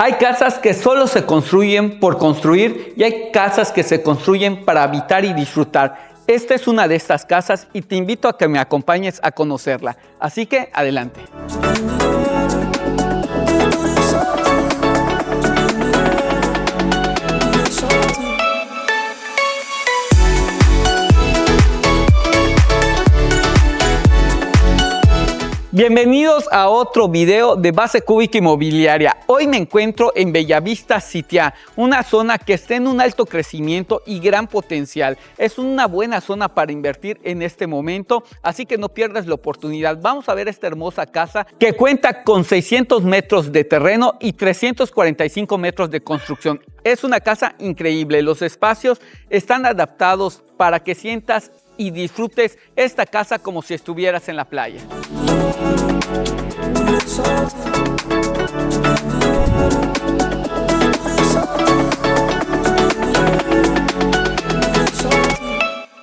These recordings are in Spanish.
Hay casas que solo se construyen por construir y hay casas que se construyen para habitar y disfrutar. Esta es una de estas casas y te invito a que me acompañes a conocerla. Así que adelante. Bienvenidos a otro video de Base Cúbica Inmobiliaria. Hoy me encuentro en Bellavista Sitiá, una zona que está en un alto crecimiento y gran potencial. Es una buena zona para invertir en este momento, así que no pierdas la oportunidad. Vamos a ver esta hermosa casa que cuenta con 600 metros de terreno y 345 metros de construcción. Es una casa increíble. Los espacios están adaptados para que sientas y disfrutes esta casa como si estuvieras en la playa.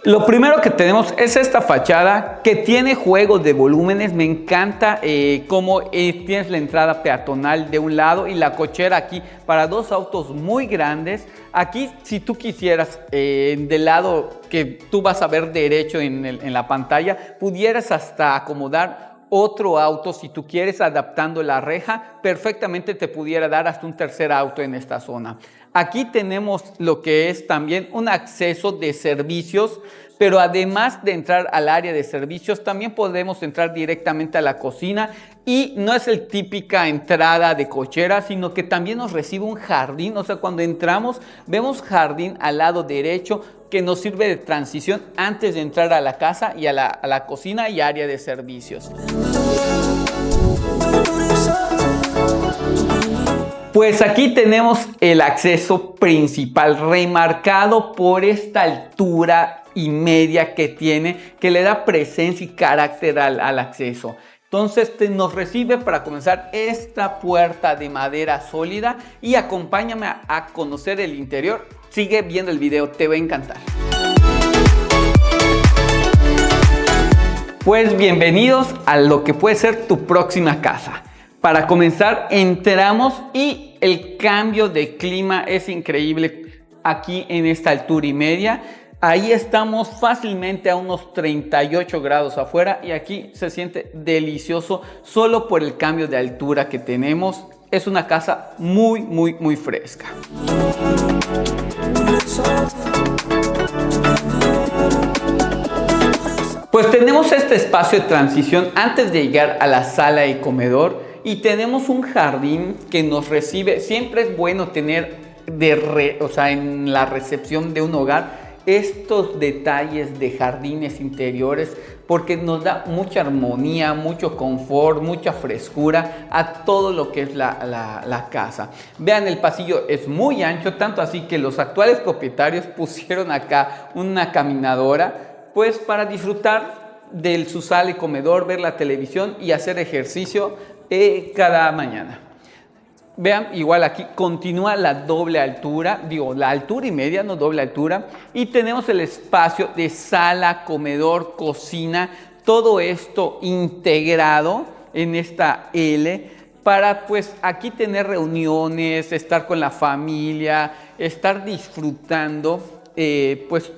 Lo primero que tenemos es esta fachada que tiene juego de volúmenes. Me encanta cómo tienes la entrada peatonal de un lado y la cochera aquí para dos autos muy grandes. Aquí, si tú quisieras, del lado que tú vas a ver derecho en la pantalla, pudieras hasta acomodar otro auto. Si tú quieres, adaptando la reja, perfectamente te pudiera dar hasta un tercer auto en esta zona. Aquí tenemos lo que es también un acceso de servicios, pero además de entrar al área de servicios, también podemos entrar directamente a la cocina y no es el típica entrada de cochera, sino que también nos recibe un jardín. O sea, cuando entramos, vemos jardín al lado derecho que nos sirve de transición antes de entrar a la casa y a la cocina y área de servicios. Pues aquí tenemos el acceso principal, remarcado por esta altura y media que tiene, que le da presencia y carácter al acceso. Entonces nos recibe para comenzar esta puerta de madera sólida y acompáñame a conocer el interior. Sigue viendo el video, te va a encantar. Pues bienvenidos a lo que puede ser tu próxima casa. Para comenzar, entramos y el cambio de clima es increíble aquí en esta altura y media. Ahí estamos fácilmente a unos 38 grados afuera y aquí se siente delicioso solo por el cambio de altura que tenemos. Es una casa muy fresca. Pues tenemos este espacio de transición antes de llegar a la sala y comedor. Y tenemos un jardín que nos recibe. Siempre es bueno tener en la recepción de un hogar estos detalles de jardines interiores, porque nos da mucha armonía, mucho confort, mucha frescura a todo lo que es la casa. Vean, el pasillo es muy ancho, tanto así que los actuales propietarios pusieron acá una caminadora, pues para disfrutar de su sala y comedor, ver la televisión y hacer ejercicio cada mañana. Vean, igual aquí continúa la doble altura, la altura y media, no doble altura, y tenemos el espacio de sala, comedor, cocina, todo esto integrado en esta L para pues aquí tener reuniones, estar con la familia, estar disfrutando pues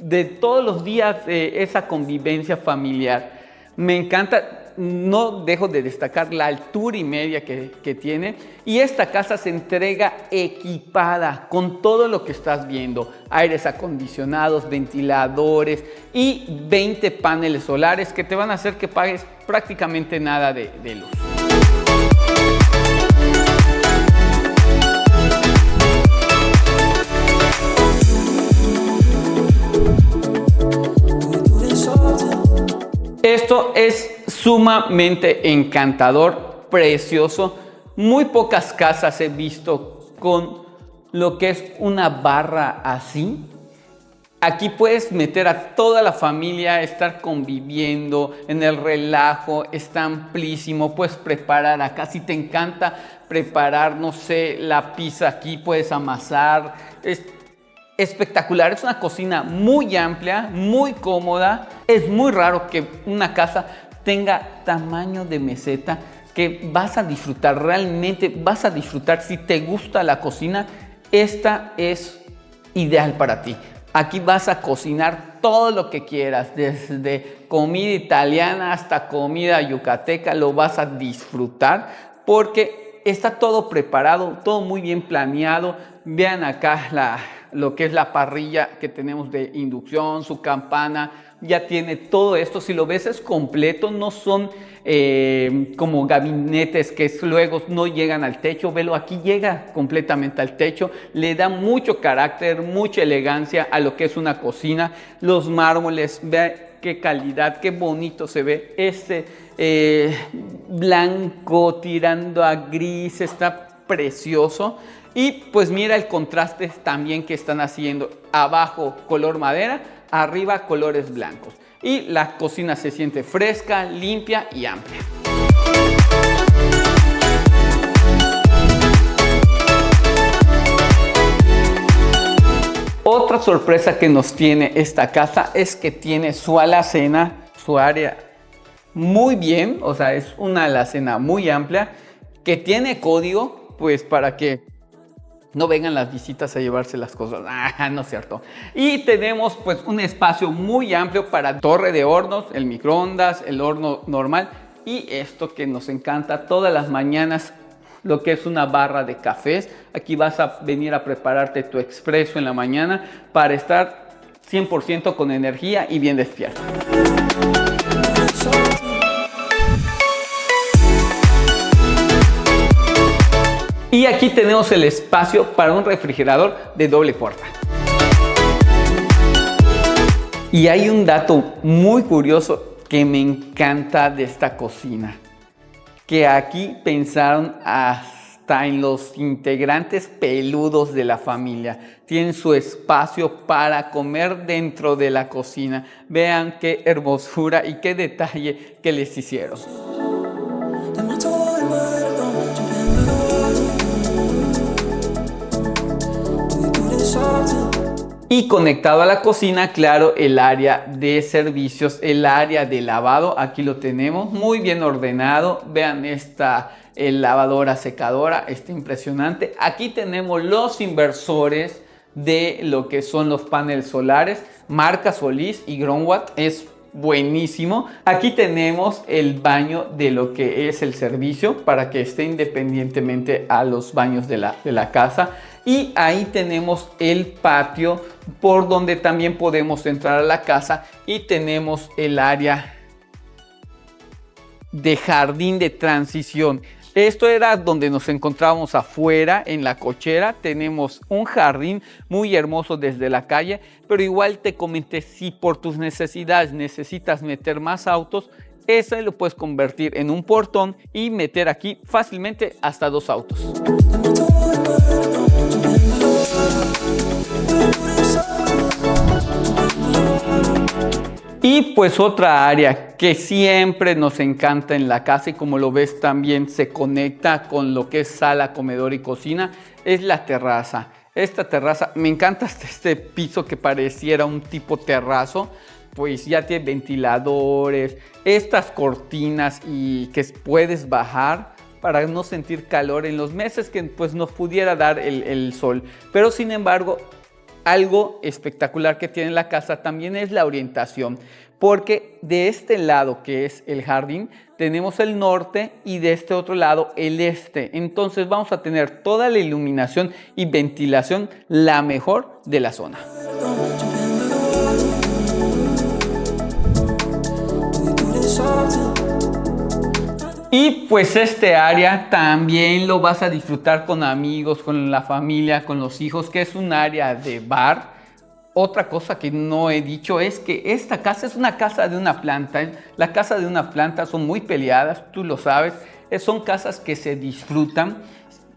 de todos los días esa convivencia familiar. Me encanta. No dejo de destacar la altura y media que tiene, y esta casa se entrega equipada con todo lo que estás viendo: aires acondicionados, ventiladores y 20 paneles solares que te van a hacer que pagues prácticamente nada de luz. Esto es sumamente encantador, precioso. Muy pocas casas he visto con lo que es una barra así. Aquí puedes meter a toda la familia, estar conviviendo en el relajo, está amplísimo. Puedes preparar acá, si te encanta preparar, no sé, la pizza, aquí puedes amasar. Es espectacular, es una cocina muy amplia, muy cómoda. Es muy raro que una casa tenga tamaño de meseta que vas a disfrutar, realmente vas a disfrutar. Si te gusta la cocina, esta es ideal para ti. Aquí vas a cocinar todo lo que quieras, desde comida italiana hasta comida yucateca, lo vas a disfrutar porque está todo preparado, todo muy bien planeado. Vean acá lo que es la parrilla que tenemos de inducción, su campana, ya tiene todo esto. Si lo ves es completo, no son como gabinetes que luego no llegan al techo. Velo, aquí llega completamente al techo, le da mucho carácter, mucha elegancia a lo que es una cocina. Los mármoles, vean qué calidad, qué bonito se ve. Blanco tirando a gris, está precioso. Y pues mira el contraste también que están haciendo. Abajo color madera, arriba colores blancos. Y la cocina se siente fresca, limpia y amplia. Otra sorpresa que nos tiene esta casa es que tiene su alacena, su área muy bien, o sea, es una alacena muy amplia que tiene código, pues para que no vengan las visitas a llevarse las cosas. No es cierto. Y tenemos pues un espacio muy amplio para torre de hornos, el microondas, el horno normal y esto que nos encanta todas las mañanas, lo que es una barra de cafés. Aquí vas a venir a prepararte tu expreso en la mañana para estar 100% con energía y bien despierto. Y aquí tenemos el espacio para un refrigerador de doble puerta. Y hay un dato muy curioso que me encanta de esta cocina, que aquí pensaron hasta en los integrantes peludos de la familia. Tienen su espacio para comer dentro de la cocina. Vean qué hermosura y qué detalle que les hicieron. Y conectado a la cocina, claro, el área de servicios, el área de lavado. Aquí lo tenemos muy bien ordenado. Vean esta lavadora secadora, está impresionante. Aquí tenemos los inversores de lo que son los paneles solares, marca Solís y Groundwatt, es buenísimo. Aquí tenemos el baño de lo que es el servicio para que esté independientemente a los baños de la casa. Y ahí tenemos el patio por donde también podemos entrar a la casa y tenemos el área de jardín de transición. Esto era donde nos encontrábamos afuera en la cochera. Tenemos un jardín muy hermoso desde la calle, pero igual te comenté, si por tus necesidades necesitas meter más autos, eso lo puedes convertir en un portón y meter aquí fácilmente hasta 2 autos. Y pues otra área que siempre nos encanta en la casa y como lo ves también se conecta con lo que es sala, comedor y cocina, es la terraza. Esta terraza, me encanta este piso que pareciera un tipo terrazo, pues ya tiene ventiladores, estas cortinas y que puedes bajar para no sentir calor en los meses que pues nos pudiera dar el sol. Pero sin embargo, algo espectacular que tiene la casa también es la orientación, porque de este lado que es el jardín tenemos el norte y de este otro lado el este. Entonces vamos a tener toda la iluminación y ventilación la mejor de la zona. Y pues este área también lo vas a disfrutar con amigos, con la familia, con los hijos, que es un área de bar. Otra cosa que no he dicho es que esta casa es una casa de una planta. La casa de una planta son muy peleadas, tú lo sabes. Son casas que se disfrutan.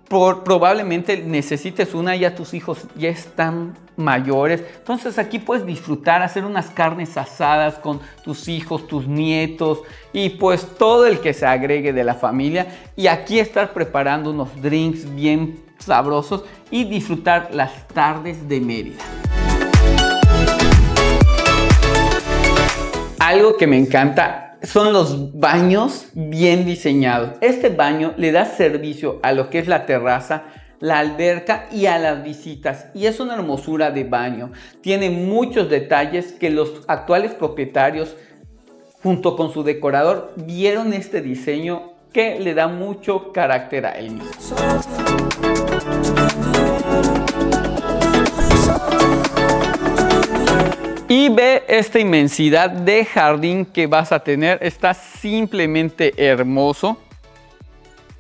Probablemente necesites una, ya tus hijos ya están mayores. Entonces aquí puedes disfrutar, hacer unas carnes asadas con tus hijos, tus nietos y pues todo el que se agregue de la familia. Y aquí estar preparando unos drinks bien sabrosos y disfrutar las tardes de Mérida. Algo que me encanta son los baños bien diseñados. Este baño le da servicio a lo que es la terraza, la alberca y a las visitas. Y es una hermosura de baño. Tiene muchos detalles que los actuales propietarios, junto con su decorador, vieron este diseño que le da mucho carácter a él mismo. Y ve esta inmensidad de jardín que vas a tener. Está simplemente hermoso.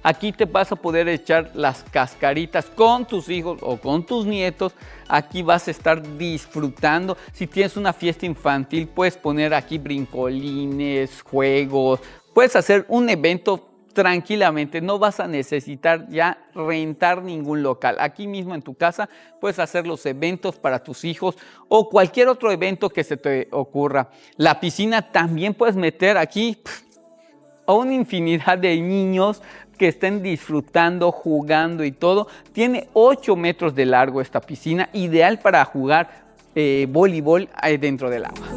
Aquí te vas a poder echar las cascaritas con tus hijos o con tus nietos. Aquí vas a estar disfrutando. Si tienes una fiesta infantil, puedes poner aquí brincolines, juegos. Puedes hacer un evento tranquilamente. No vas a necesitar ya rentar ningún local. Aquí mismo en tu casa puedes hacer los eventos para tus hijos o cualquier otro evento que se te ocurra. La piscina también puedes meter aquí a una infinidad de niños que estén disfrutando, jugando y todo. Tiene 8 metros de largo esta piscina, ideal para jugar voleibol dentro del agua.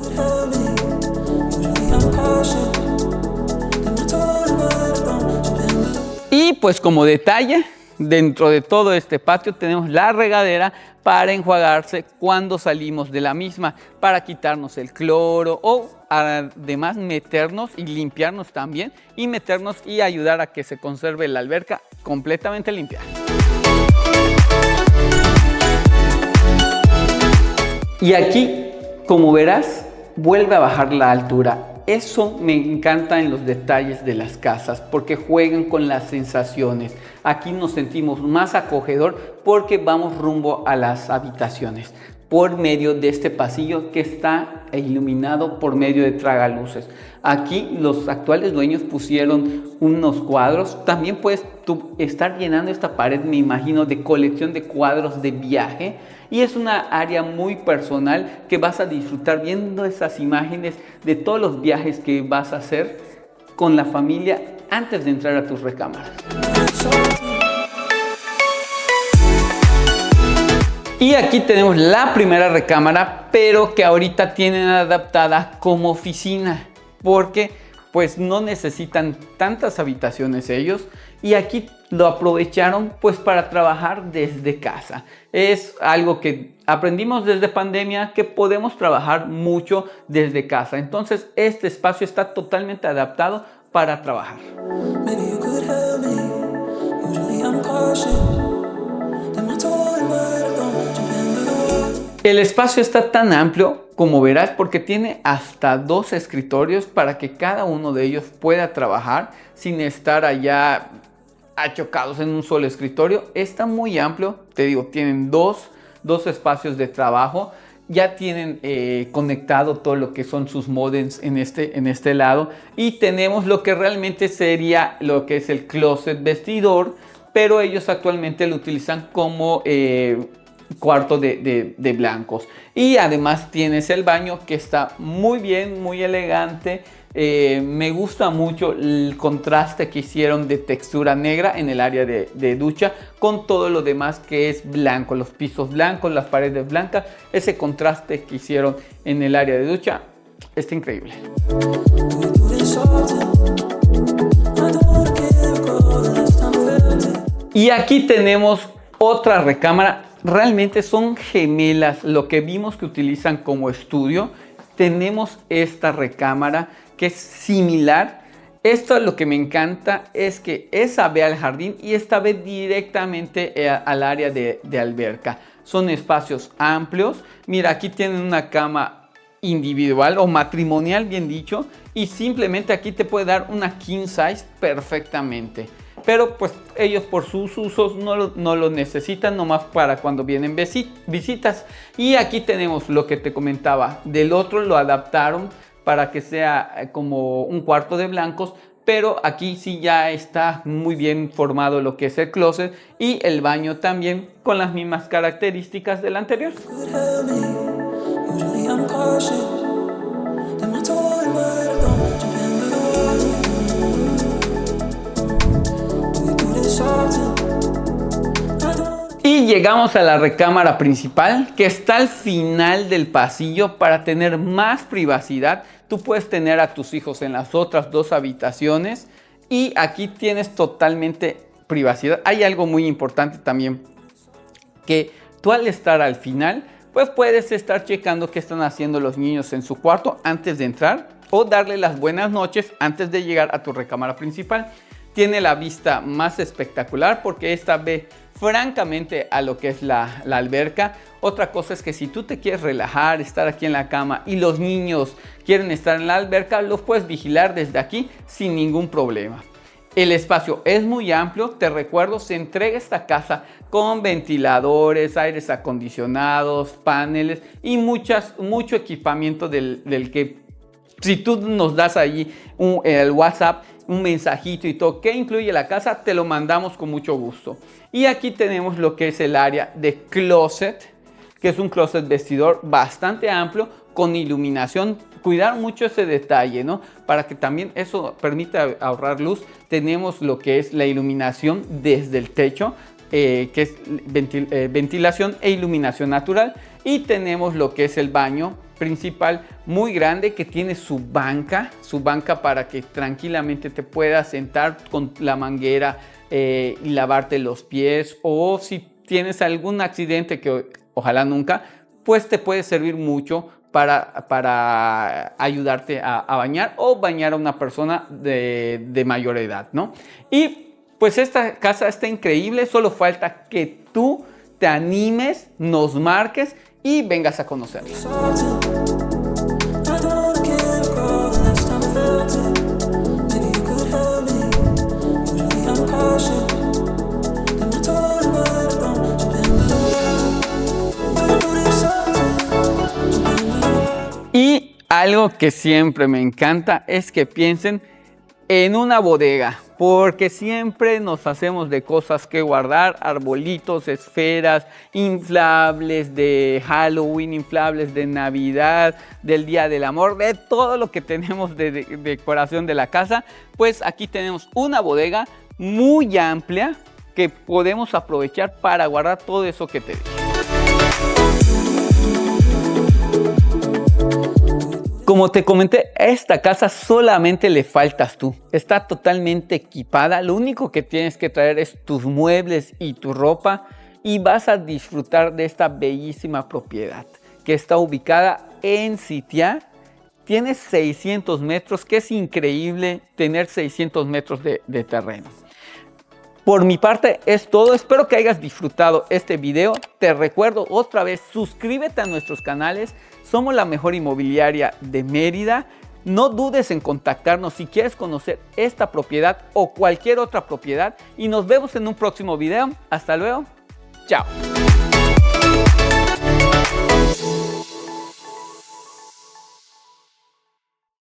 Y pues como detalle, dentro de todo este patio tenemos la regadera para enjuagarse cuando salimos de la misma, para quitarnos el cloro o además meternos y limpiarnos también y meternos y ayudar a que se conserve la alberca completamente limpia. Y aquí, como verás, vuelve a bajar la altura. Eso me encanta en los detalles de las casas porque juegan con las sensaciones. Aquí nos sentimos más acogedor porque vamos rumbo a las habitaciones por medio de este pasillo que está iluminado por medio de tragaluces. Aquí los actuales dueños pusieron unos cuadros. También puedes tú estar llenando esta pared, me imagino, de colección de cuadros de viaje. Y es una área muy personal que vas a disfrutar viendo esas imágenes de todos los viajes que vas a hacer con la familia antes de entrar a tus recámaras. Y aquí tenemos la primera recámara, pero que ahorita tienen adaptada como oficina, porque pues no necesitan tantas habitaciones ellos, y aquí lo aprovecharon pues para trabajar desde casa. Es algo que aprendimos desde pandemia, que podemos trabajar mucho desde casa. Entonces este espacio está totalmente adaptado para trabajar. El espacio está tan amplio, como verás, porque tiene hasta 2 escritorios para que cada uno de ellos pueda trabajar sin estar allá achocados en un solo escritorio. Está muy amplio, te digo, tienen dos espacios de trabajo. Ya tienen conectado todo lo que son sus modems en este lado. Y tenemos lo que realmente sería lo que es el closet vestidor, pero ellos actualmente lo utilizan como cuarto de blancos. Y además tienes el baño que está muy bien, muy elegante. Me gusta mucho el contraste que hicieron de textura negra en el área de ducha con todo lo demás que es blanco, los pisos blancos, las paredes blancas. Ese contraste que hicieron en el área de ducha está increíble. Y aquí tenemos otra recámara. Realmente son gemelas lo que vimos que utilizan como estudio. Tenemos esta recámara que es similar. Esto lo que me encanta es que esa ve al jardín y esta ve directamente al área de alberca. Son espacios amplios. Mira, aquí tienen una cama individual o matrimonial, bien dicho, y simplemente aquí te puede dar una king size perfectamente. Pero pues ellos por sus usos no lo necesitan, nomás para cuando vienen visitas. Y aquí tenemos lo que te comentaba. Del otro lo adaptaron para que sea como un cuarto de blancos. Pero aquí sí ya está muy bien formado lo que es el closet. Y el baño también con las mismas características del anterior. Y llegamos a la recámara principal, que está al final del pasillo para tener más privacidad. tú puedes tener a tus hijos en las otras 2 habitaciones y aquí tienes totalmente privacidad. Hay algo muy importante también, que tú al estar al final, pues puedes estar checando qué están haciendo los niños en su cuarto antes de entrar o darle las buenas noches antes de llegar a tu recámara principal. Tiene la vista más espectacular porque esta ve francamente a lo que es la alberca. Otra cosa es que si tú te quieres relajar, estar aquí en la cama y los niños quieren estar en la alberca, los puedes vigilar desde aquí sin ningún problema. El espacio es muy amplio, te recuerdo, se entrega esta casa con ventiladores, aires acondicionados, paneles y mucho equipamiento del que si tú nos das allí el WhatsApp, un mensajito y todo, ¿qué incluye la casa? Te lo mandamos con mucho gusto. Y aquí tenemos lo que es el área de closet, que es un closet vestidor bastante amplio con iluminación. Cuidar mucho ese detalle, ¿no? Para que también eso permita ahorrar luz. Tenemos lo que es la iluminación desde el techo, que es ventilación e iluminación natural. Y tenemos lo que es el baño principal muy grande que tiene su banca para que tranquilamente te puedas sentar con la manguera y lavarte los pies, o si tienes algún accidente, que ojalá nunca, pues te puede servir mucho para ayudarte a bañar o bañar a una persona de mayor edad, ¿no? Y pues esta casa está increíble, solo falta que tú te animes, nos marques y vengas a conocerla. Y algo que siempre me encanta es que piensen en una bodega, porque siempre nos hacemos de cosas que guardar, arbolitos, esferas, inflables de Halloween, inflables de Navidad, del Día del Amor, de todo lo que tenemos de decoración de la casa. Pues aquí tenemos una bodega muy amplia que podemos aprovechar para guardar todo eso que te dije. Como te comenté, a esta casa solamente le faltas tú. Está totalmente equipada. Lo único que tienes que traer es tus muebles y tu ropa y vas a disfrutar de esta bellísima propiedad que está ubicada en Sitiá. Tiene 600 metros, que es increíble tener 600 metros de terreno. Por mi parte es todo. Espero que hayas disfrutado este video. Te recuerdo otra vez, suscríbete a nuestros canales. Somos la mejor inmobiliaria de Mérida. No dudes en contactarnos si quieres conocer esta propiedad o cualquier otra propiedad. Y nos vemos en un próximo video. Hasta luego. Chao.